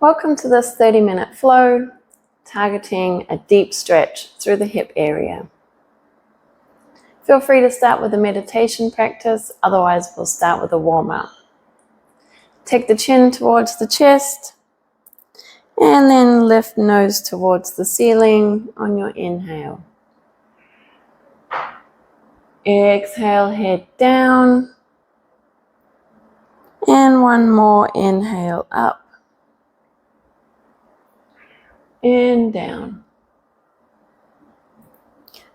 Welcome to this 30-minute flow, targeting a deep stretch through the hip area. Feel free to start with a meditation practice, otherwise we'll start with a warm-up. Take the chin towards the chest, and then lift nose towards the ceiling on your inhale. Exhale, head down, and one more inhale up and down.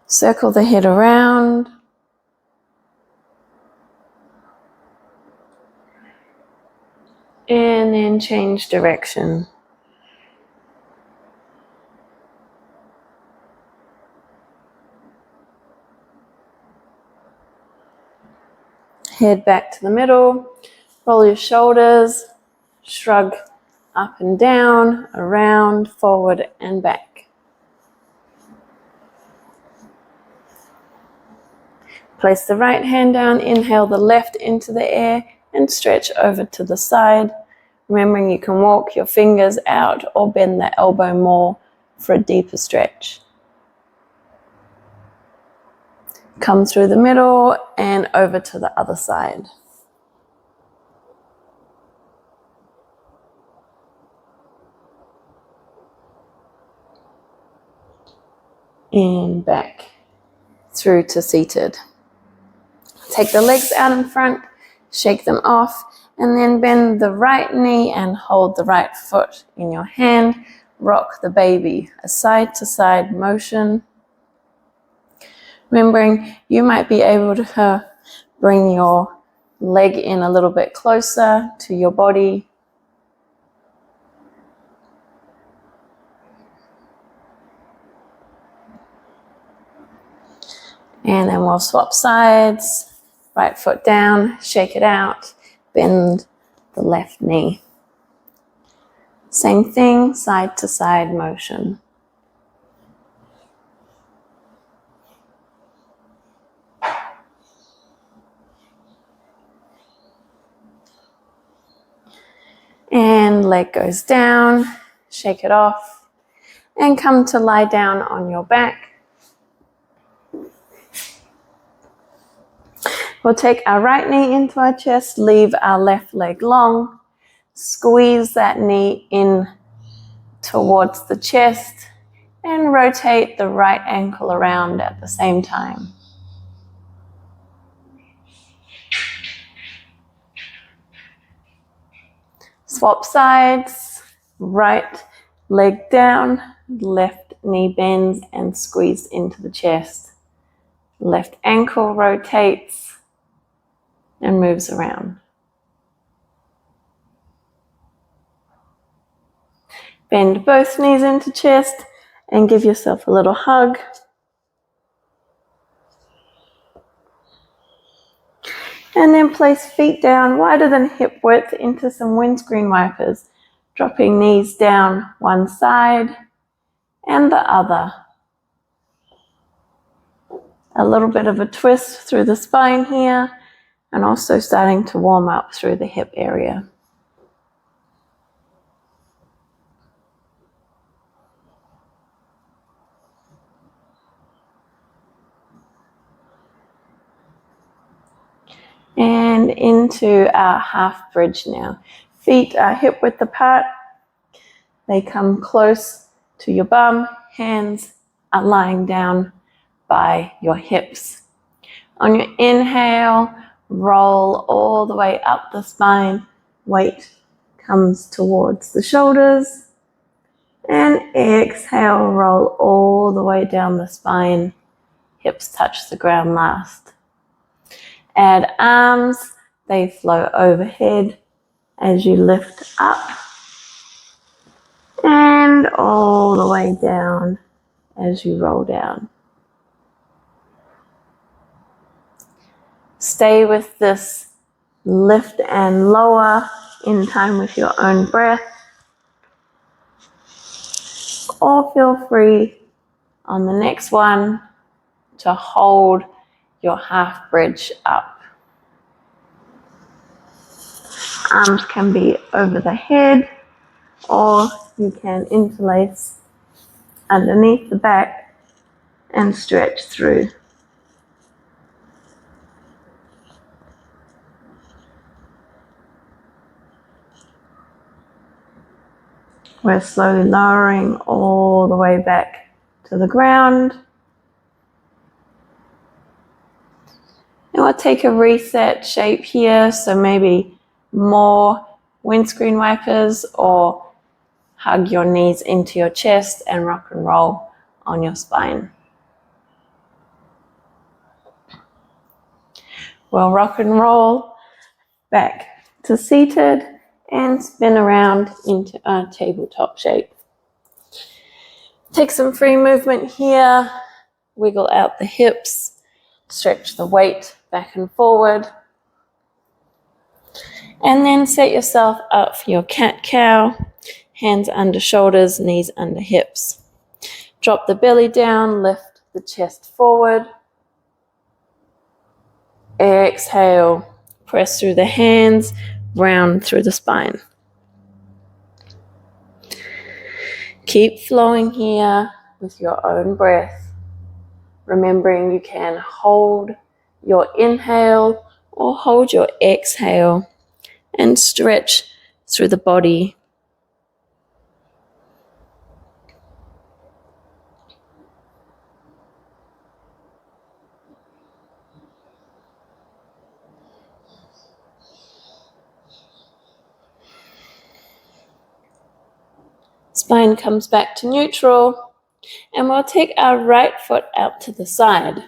Circle the head around. And then change direction. Head back to the middle. Roll your shoulders. Shrug up and down, around, forward and back. Place the right hand down, inhale the left into the air and stretch over to the side. Remembering you can walk your fingers out or bend the elbow more for a deeper stretch. Come through the middle and over to the other side. And back through to seated. Take the legs out in front, shake them off, and then bend the right knee and hold the right foot in your hand. Rock the baby, a side-to-side motion. Remembering you might be able to bring your leg in a little bit closer to your body. And then we'll swap sides. Right foot down, shake it out, bend the left knee. Same thing, side to side motion. And leg goes down, shake it off, and come to lie down on your back. We'll take our right knee into our chest, leave our left leg long, squeeze that knee in towards the chest, and rotate the right ankle around at the same time. Swap sides, right leg down, left knee bends and squeezed into the chest. Left ankle rotates and moves around. Bend both knees into chest and give yourself a little hug. And then place feet down wider than hip width into some windscreen wipers, dropping knees down one side and the other. A little bit of a twist through the spine here, and also starting to warm up through the hip area. And into our half bridge now. Feet are hip width apart. They come close to your bum. Hands are lying down by your hips. On your inhale, roll all the way up the spine. Weight comes towards the shoulders. And exhale, roll all the way down the spine. Hips touch the ground last. Add arms, they flow overhead as you lift up. And all the way down as you roll down. Stay with this lift and lower in time with your own breath. Or feel free on the next one to hold your half bridge up. Arms can be over the head or you can interlace underneath the back and stretch through. We're slowly lowering all the way back to the ground. And we'll take a reset shape here, so maybe more windscreen wipers, or hug your knees into your chest and rock and roll on your spine. We'll rock and roll back to seated and spin around into our tabletop shape. Take some free movement here, wiggle out the hips, stretch the weight back and forward, and then set yourself up for your cat-cow, hands under shoulders, knees under hips. Drop the belly down, lift the chest forward. Exhale, press through the hands, round through the spine. Keep flowing here with your own breath, remembering you can hold your inhale or hold your exhale and stretch through the body. Spine comes back to neutral, and we'll take our right foot out to the side.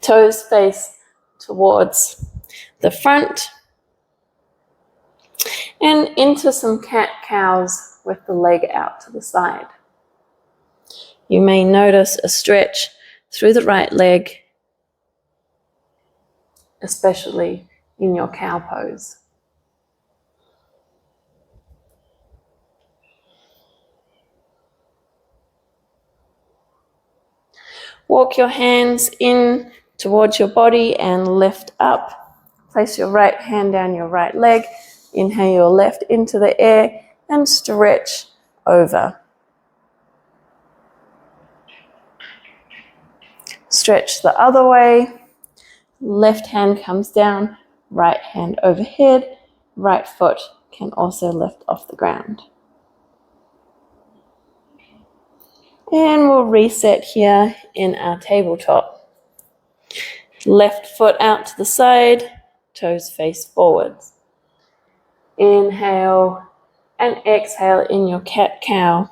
Toes face towards the front, and into some cat-cows with the leg out to the side. You may notice a stretch through the right leg, especially in your cow pose. Walk your hands in towards your body and lift up. Place your right hand down your right leg. Inhale your left into the air and stretch over. Stretch the other way. Left hand comes down, right hand overhead. Right foot can also lift off the ground. And we'll reset here in our tabletop. Left foot out to the side, toes face forwards. Inhale and exhale in your cat-cow.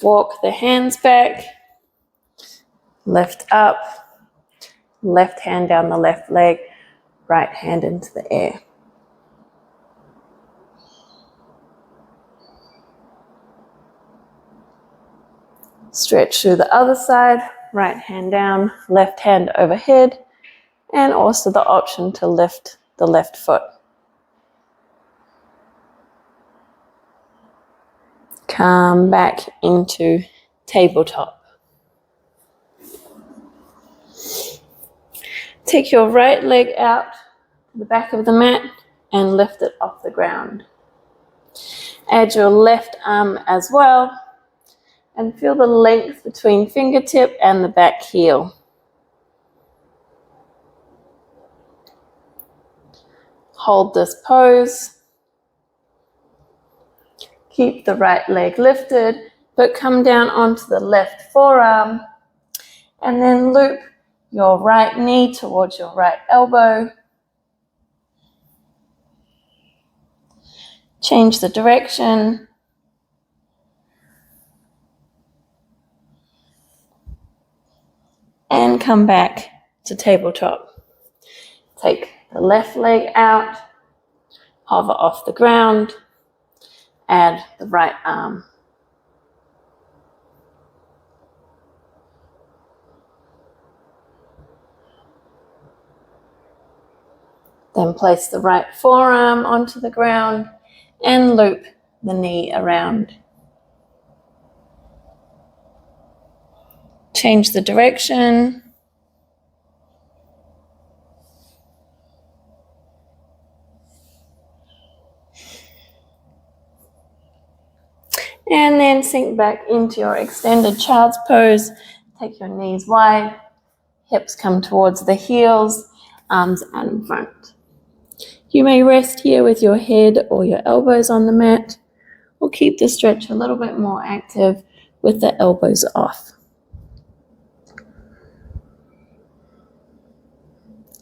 Walk the hands back, lift up, left hand down the left leg, right hand into the air. Stretch through the other side, right hand down, left hand overhead, and also the option to lift the left foot. Come back into tabletop. Take your right leg out to the back of the mat and lift it off the ground. Add your left arm as well and feel the length between fingertip and the back heel. Hold this pose. Keep the right leg lifted, but come down onto the left forearm and then loop your right knee towards your right elbow. Change the direction. And come back to tabletop. Take the left leg out, hover off the ground, add the right arm. Then place the right forearm onto the ground and loop the knee around. Change the direction. And then sink back into your extended child's pose. Take your knees wide, hips come towards the heels, arms out in front. You may rest here with your head or your elbows on the mat, or keep the stretch a little bit more active with the elbows off.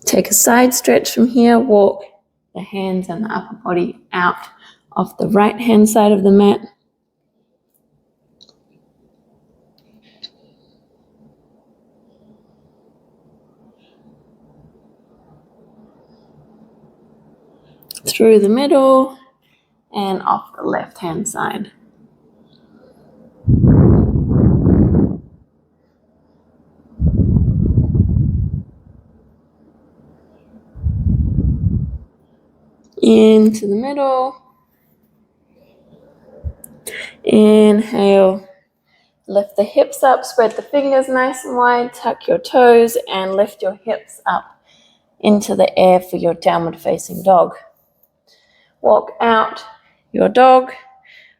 Take a side stretch from here, walk the hands and the upper body out off the right hand side of the mat. Through the middle and off the left hand side. Into the middle. Inhale. Lift the hips up, spread the fingers nice and wide, tuck your toes and lift your hips up into the air for your downward facing dog. Walk out your dog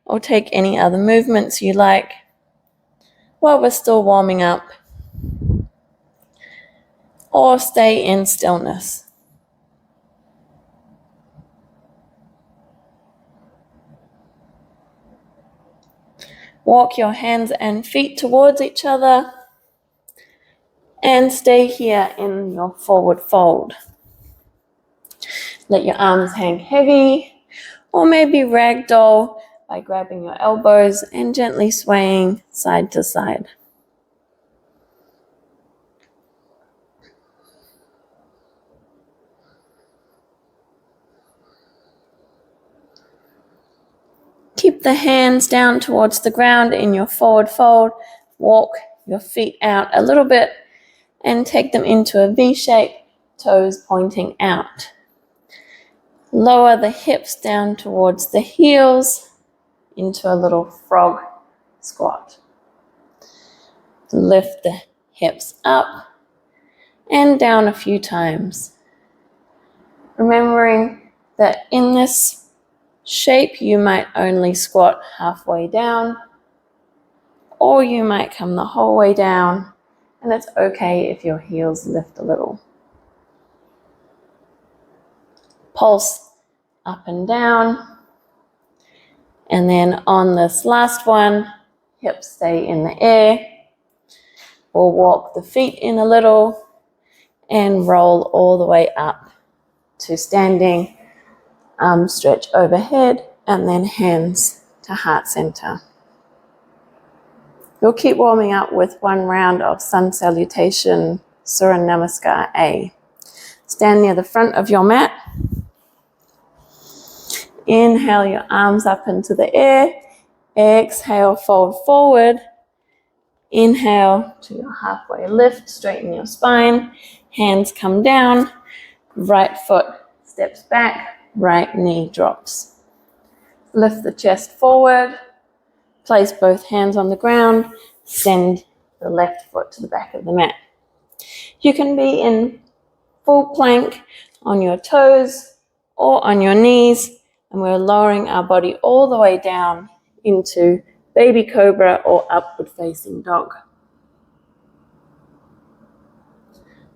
or take any other movements you like while we're still warming up, or stay in stillness. Walk your hands and feet towards each other and stay here in your forward fold. Let your arms hang heavy, or maybe ragdoll by grabbing your elbows and gently swaying side to side. Keep the hands down towards the ground in your forward fold. Walk your feet out a little bit and take them into a V shape, toes pointing out. Lower the hips down towards the heels into a little frog squat. Lift the hips up and down a few times. Remembering that in this shape you might only squat halfway down, or you might come the whole way down, and it's okay if your heels lift a little. Pulse up and down, and then on this last one, hips stay in the air. We'll walk the feet in a little and roll all the way up to standing, arms stretch overhead, and then hands to heart center. You'll keep warming up with one round of Sun Salutation Surya Namaskar A. Stand near the front of your mat. Inhale your arms up into the air. Exhale, fold forward. Inhale to your halfway lift, straighten your spine. Hands come down. Right foot steps back, right knee drops. Lift the chest forward. Place both hands on the ground. Send the left foot to the back of the mat. You can be in full plank on your toes or on your knees, and we're lowering our body all the way down into baby cobra or upward facing dog.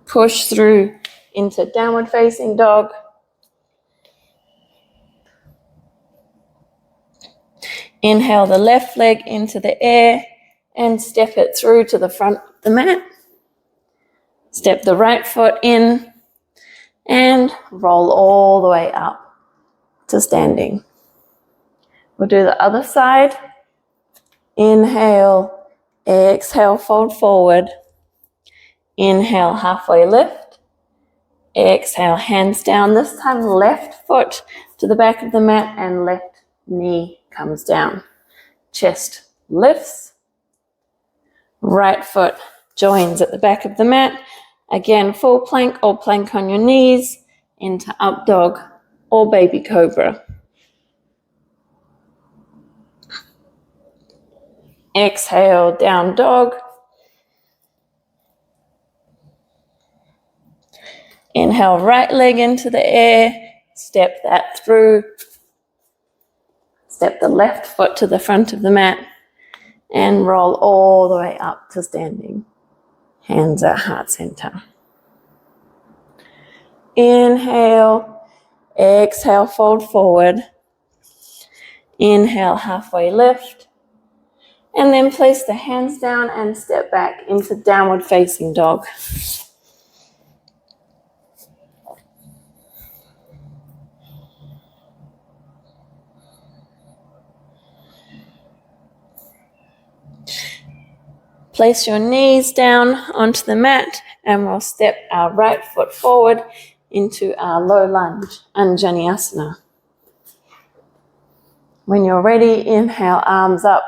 Push through into downward facing dog. Inhale the left leg into the air and step it through to the front of the mat. Step the right foot in and roll all the way up to standing. We'll do the other side. Inhale, exhale, fold forward. Inhale, halfway lift. Exhale, hands down. This time left foot to the back of the mat and left knee comes down. Chest lifts. Right foot joins at the back of the mat. Again, full plank or plank on your knees into up dog or baby cobra. Exhale, down dog. Inhale, right leg into the air. Step that through. Step the left foot to the front of the mat and roll all the way up to standing. Hands at heart center. Inhale, exhale, fold forward. Inhale, halfway lift. And then place the hands down and step back into downward facing dog. Place your knees down onto the mat and we'll step our right foot forward into our low lunge, Anjaneyasana. When you're ready, inhale, arms up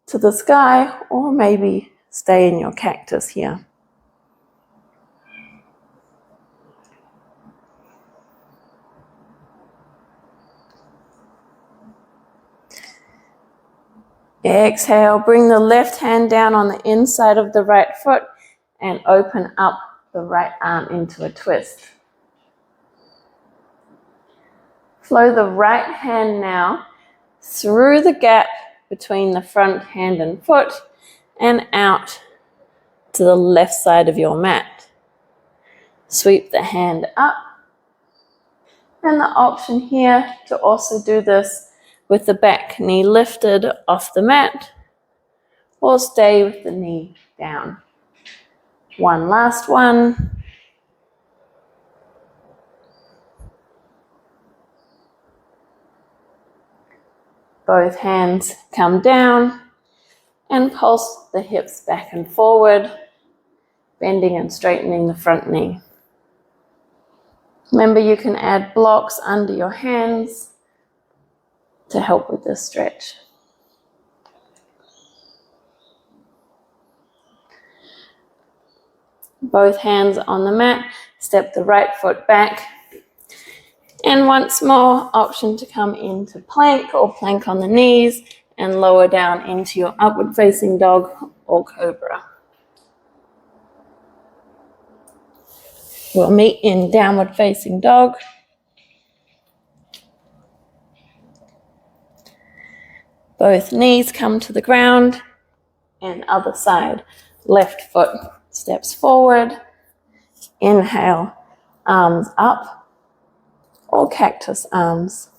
to the sky, or maybe stay in your cactus here. Exhale, bring the left hand down on the inside of the right foot and open up the right arm into a twist. Flow the right hand now through the gap between the front hand and foot and out to the left side of your mat. Sweep the hand up. And the option here to also do this with the back knee lifted off the mat or stay with the knee down. One last one. Both hands come down and pulse the hips back and forward, bending and straightening the front knee. Remember, you can add blocks under your hands to help with this stretch. Both hands on the mat, step the right foot back. And once more, option to come into plank or plank on the knees and lower down into your upward facing dog or cobra. We'll meet in downward facing dog. Both knees come to the ground and other side. Left foot steps forward. Inhale, arms up or cactus arms.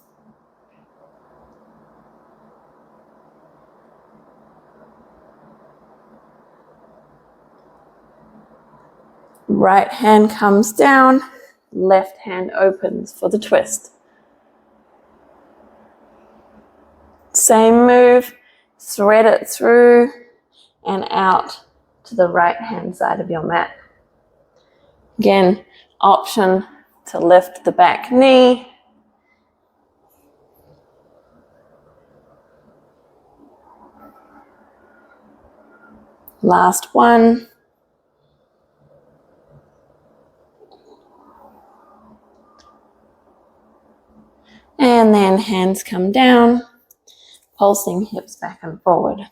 Right hand comes down, left hand opens for the twist. Same move, thread it through and out to the right hand side of your mat. Again, option to lift the back knee. Last one. And then hands come down, pulsing hips back and forward.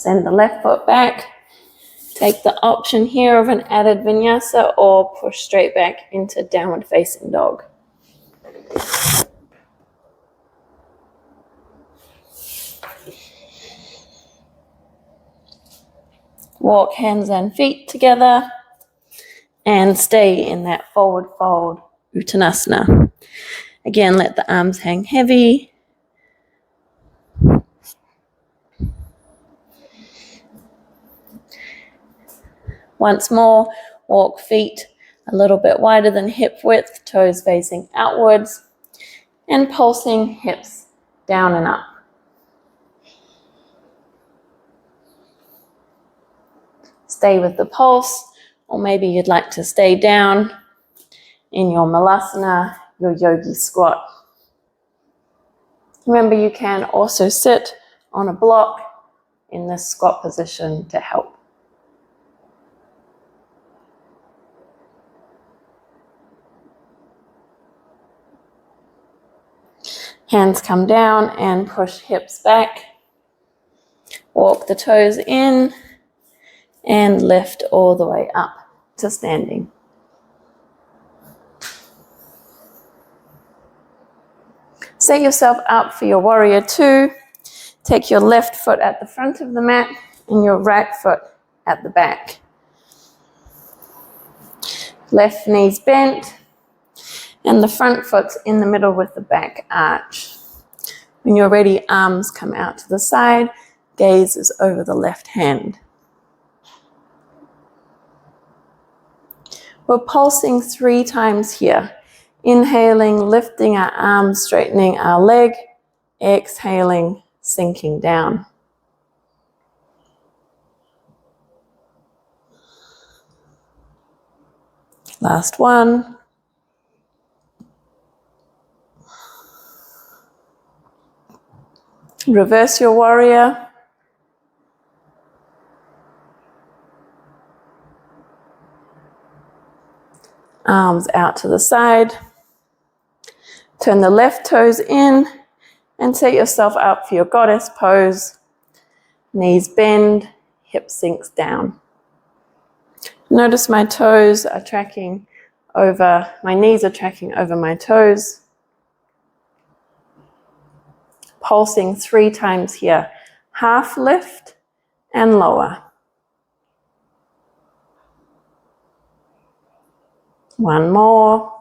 Send the left foot back. Take the option here of an added vinyasa or push straight back into downward facing dog. Walk hands and feet together and stay in that forward fold Uttanasana. Again, let the arms hang heavy. Once more, walk feet a little bit wider than hip width, toes facing outwards, and pulsing hips down and up. Stay with the pulse, or maybe you'd like to stay down in your malasana, your yogi squat. Remember, you can also sit on a block in this squat position to help. Hands come down and push hips back. Walk the toes in and lift all the way up to standing. Set yourself up for your warrior two. Take your left foot at the front of the mat and your right foot at the back. Left knee's bent and the front foot's in the middle with the back arch. When you're ready, arms come out to the side, gaze is over the left hand. We're pulsing 3 times here. Inhaling, lifting our arms, straightening our leg. Exhaling, sinking down. Last one. Reverse your warrior. Arms out to the side. Turn the left toes in and set yourself up for your goddess pose. Knees bend, hip sinks down. Notice my toes are tracking over, my knees are tracking over my toes. Pulsing 3 times here. Half lift and lower. One more.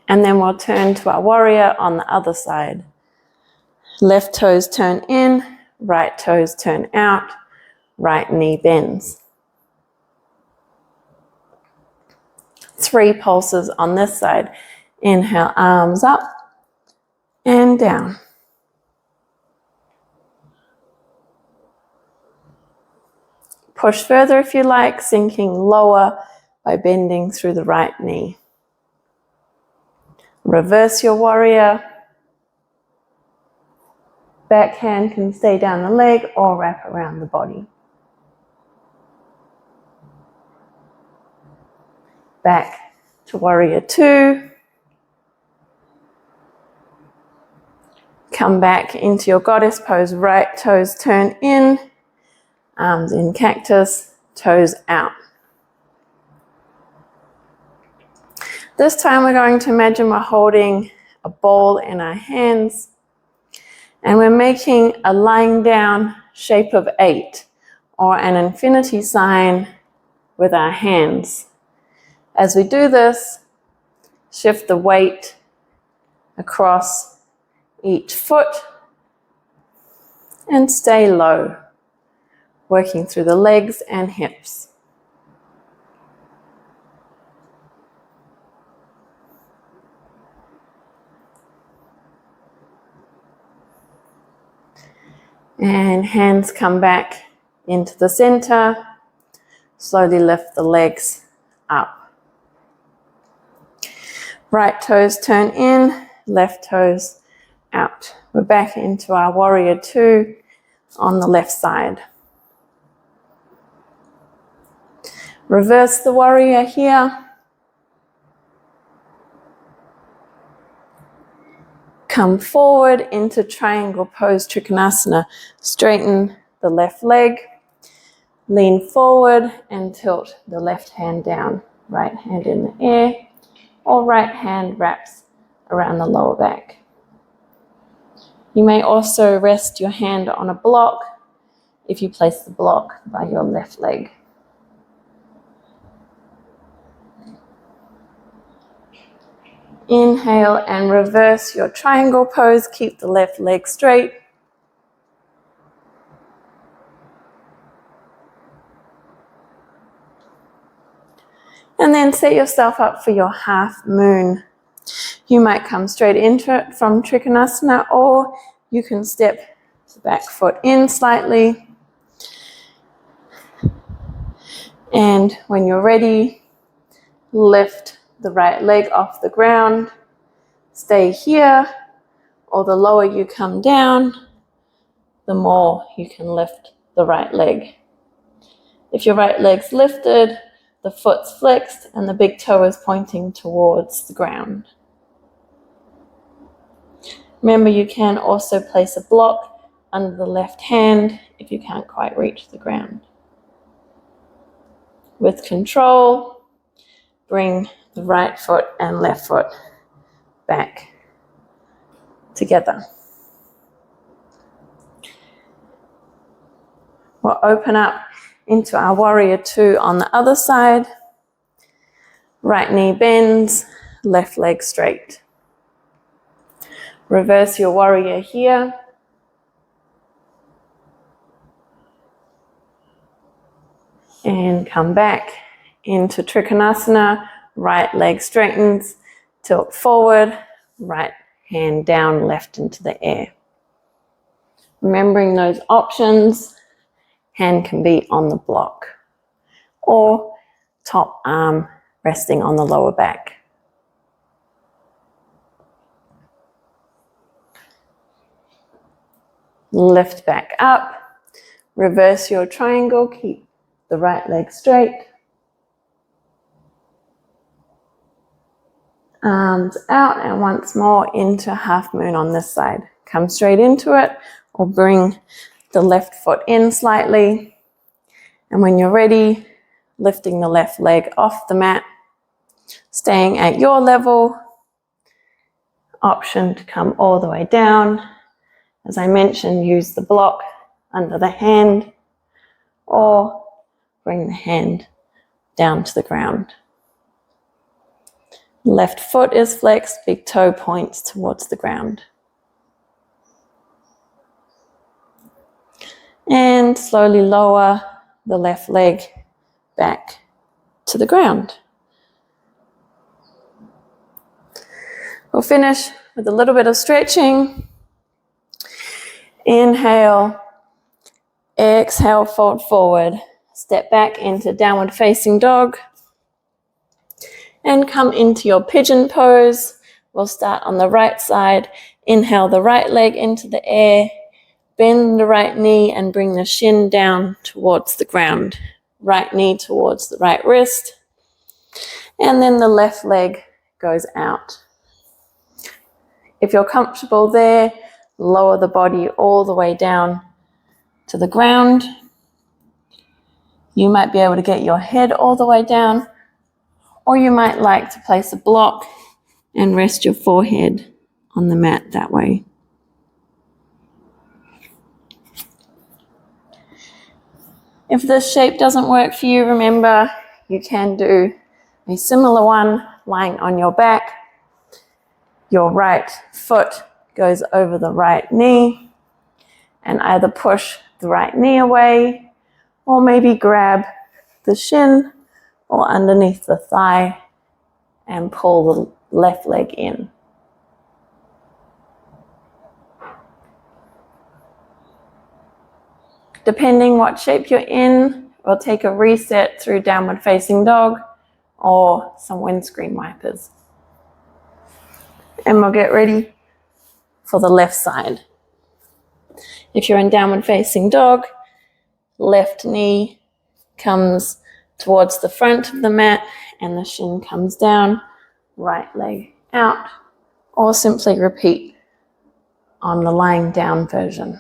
And then we'll turn to our warrior on the other side. Left toes turn in, right toes turn out, right knee bends. 3 pulses on this side. Inhale, arms up and down. Push further if you like, sinking lower by bending through the right knee. Reverse your warrior. Back hand can stay down the leg or wrap around the body. Back to warrior two. Come back into your goddess pose. Right toes turn in, arms in cactus, toes out. This time we're going to imagine we're holding a ball in our hands and we're making a lying down shape of 8 or an infinity sign with our hands. As we do this, shift the weight across each foot and stay low, working through the legs and hips. And hands come back into the center. Slowly lift the legs up. Right toes turn in, left toes out. We're back into our warrior two on the left side. Reverse the warrior here. Come forward into triangle pose, Trikonasana. Straighten the left leg. Lean forward and tilt the left hand down. Right hand in the air, or right hand wraps around the lower back. You may also rest your hand on a block if you place the block by your left leg. Inhale and reverse your triangle pose. Keep the left leg straight. And then set yourself up for your half moon. You might come straight into it from Trikonasana, or you can step the back foot in slightly. And when you're ready, lift the right leg off the ground. Stay here, or the lower you come down, the more you can lift the right leg. If your right leg's lifted, the foot's flexed and the big toe is pointing towards the ground. Remember, you can also place a block under the left hand if you can't quite reach the ground. With control, bring the right foot and left foot back together. We'll open up into our warrior two on the other side. Right knee bends, left leg straight. Reverse your warrior here. And come back into Trikonasana. Right leg straightens, tilt forward, right hand down, left into the air. Remembering those options, hand can be on the block or top arm resting on the lower back. Lift back up, reverse your triangle, keep the right leg straight. Arms out, and once more into half moon on this side. Come straight into it, or bring the left foot in slightly. And when you're ready, lifting the left leg off the mat, staying at your level. Option to come all the way down. As I mentioned, use the block under the hand, or bring the hand down to the ground. Left foot is flexed, big toe points towards the ground. And slowly lower the left leg back to the ground. We'll finish with a little bit of stretching. Inhale, exhale, fold forward. Step back into downward facing dog. And come into your pigeon pose. We'll start on the right side. Inhale the right leg into the air. Bend the right knee and bring the shin down towards the ground. Right knee towards the right wrist. And then the left leg goes out. If you're comfortable there, lower the body all the way down to the ground. You might be able to get your head all the way down, or you might like to place a block and rest your forehead on the mat that way. If this shape doesn't work for you, remember you can do a similar one lying on your back. Your right foot goes over the right knee and either push the right knee away or maybe grab the shin or underneath the thigh and pull the left leg in. Depending what shape you're in, we'll take a reset through downward facing dog or some windscreen wipers. And we'll get ready for the left side. If you're in downward facing dog, left knee comes towards the front of the mat and the shin comes down, right leg out, or simply repeat on the lying down version.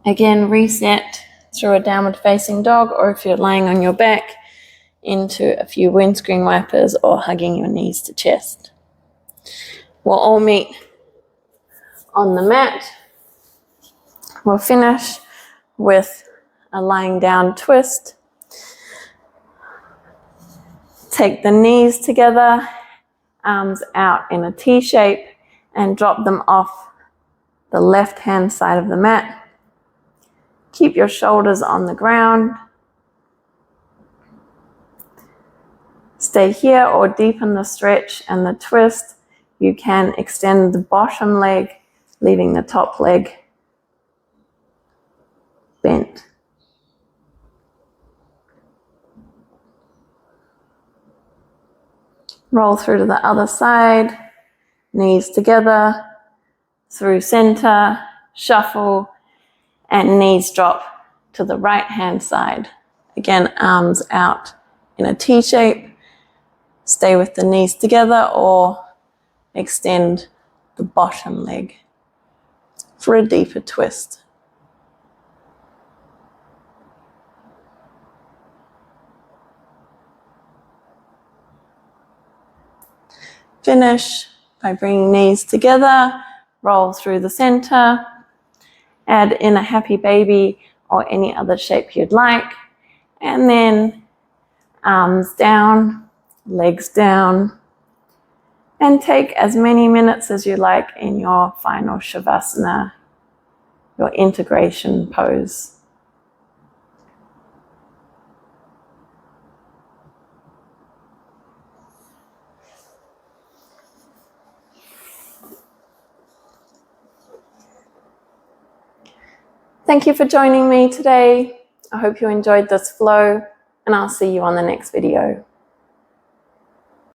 Again, reset through a downward facing dog, or if you're lying on your back, into a few windscreen wipers or hugging your knees to chest. We'll all meet on the mat. We'll finish with a lying down twist. Take the knees together, arms out in a T shape, and drop them off the left hand side of the mat. Keep your shoulders on the ground. stay here or deepen the stretch and the twist, you can extend the bottom leg, leaving the top leg bent. Roll through to the other side, knees together, through center, shuffle, and knees drop to the right hand side. Again, arms out in a T shape. Stay with the knees together or extend the bottom leg for a deeper twist. Finish by bringing knees together, roll through the center, add in a happy baby or any other shape you'd like, and then arms down, legs down, and take as many minutes as you like in your final Shavasana, your integration pose. Thank you for joining me today. I hope you enjoyed this flow, and I'll see you on the next video.